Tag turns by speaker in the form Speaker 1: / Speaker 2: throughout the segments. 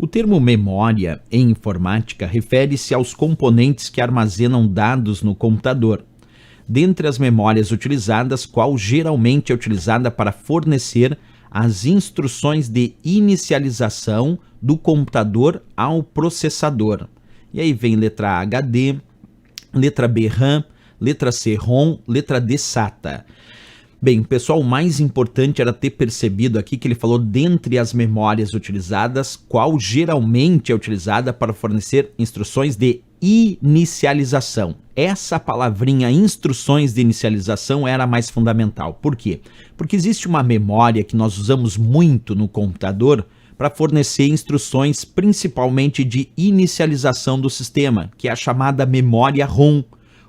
Speaker 1: O termo memória em informática refere-se aos componentes que armazenam dados no computador. Dentre as memórias utilizadas, qual geralmente é utilizada para fornecer as instruções de inicialização do computador ao processador. E aí vem letra A, HD, letra B, RAM, letra C, ROM, letra D, SATA. Bem, pessoal, o mais importante era ter percebido aqui que ele falou dentre as memórias utilizadas, qual geralmente é utilizada para fornecer instruções de inicialização. Essa palavrinha instruções de inicialização era a mais fundamental. Por quê? Porque existe uma memória que nós usamos muito no computador para fornecer instruções principalmente de inicialização do sistema, que é a chamada memória ROM.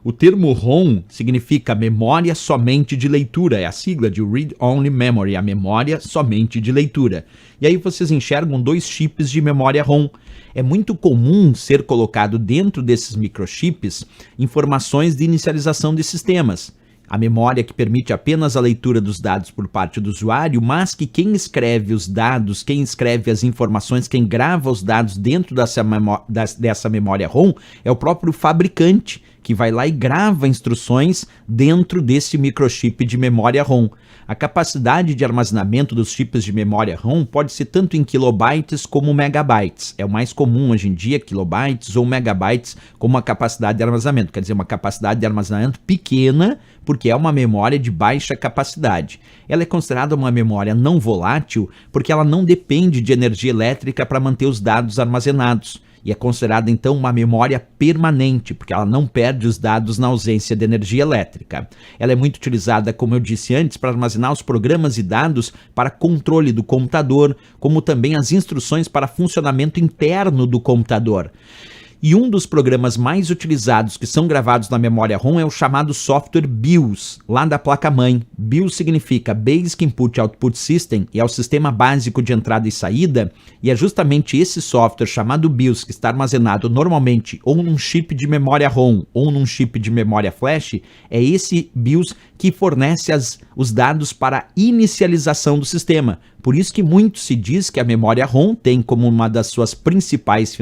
Speaker 1: O termo ROM significa memória somente de leitura, é a sigla de Read Only Memory, a memória somente de leitura. E aí vocês enxergam dois chips de memória ROM. É muito comum ser colocado dentro desses microchips informações de inicialização de sistemas. A memória que permite apenas a leitura dos dados por parte do usuário, mas que quem escreve os dados, quem escreve as informações, quem grava os dados dentro dessa memória ROM é o próprio fabricante, que vai lá e grava instruções dentro desse microchip de memória ROM. A capacidade de armazenamento dos chips de memória ROM pode ser tanto em kilobytes como megabytes. É o mais comum hoje em dia, kilobytes ou megabytes como uma capacidade de armazenamento. Quer dizer, uma capacidade de armazenamento pequena, porque é uma memória de baixa capacidade. Ela é considerada uma memória não volátil porque ela não depende de energia elétrica para manter os dados armazenados. E é considerada, então, uma memória permanente, porque ela não perde os dados na ausência de energia elétrica. Ela é muito utilizada, como eu disse antes, para armazenar os programas e dados para controle do computador, como também as instruções para funcionamento interno do computador. E um dos programas mais utilizados que são gravados na memória ROM é o chamado software BIOS, lá da placa-mãe. BIOS significa Basic Input Output System, e é o sistema básico de entrada e saída, e é justamente esse software chamado BIOS que está armazenado normalmente ou num chip de memória ROM ou num chip de memória flash, é esse BIOS que fornece os dados para a inicialização do sistema. Por isso que muito se diz que a memória ROM tem como uma das suas principais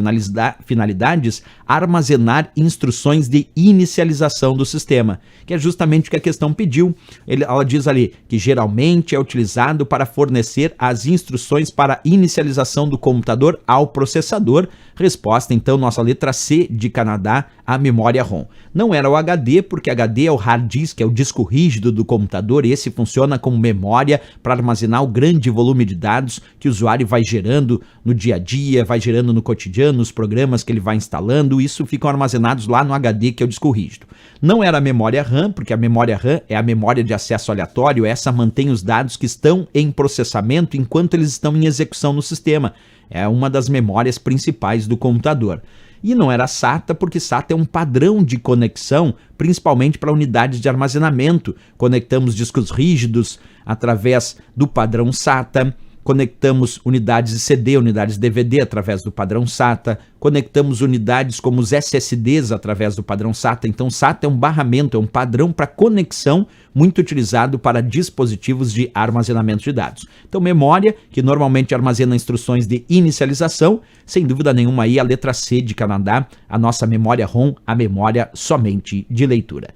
Speaker 1: finalidades armazenar instruções de inicialização do sistema, que é justamente o que a questão pediu. Ela diz ali que geralmente é utilizado para fornecer as instruções para inicialização do computador ao processador. Resposta, então, nossa letra C de Canadá, a memória ROM. Não era o HD, porque HD é o hard disk, é o disco rígido do computador, e esse funciona como memória para armazenar o grande volume de dados que o usuário vai gerando no dia a dia, vai gerando no cotidiano, os programas que ele vai instalando, isso ficam armazenados lá no HD, que é o disco rígido. Não era a memória RAM, porque a memória RAM é a memória de acesso aleatório, essa mantém os dados que estão em processamento enquanto eles estão em execução no sistema. É uma das memórias principais do computador. E não era SATA, porque SATA é um padrão de conexão, principalmente para unidades de armazenamento. Conectamos discos rígidos através do padrão SATA, conectamos unidades de CD, unidades de DVD através do padrão SATA, conectamos unidades como os SSDs através do padrão SATA. Então, SATA é um barramento, é um padrão para conexão muito utilizado para dispositivos de armazenamento de dados. Então, memória, que normalmente armazena instruções de inicialização, sem dúvida nenhuma aí a letra C de Canadá, a nossa memória ROM, a memória somente de leitura.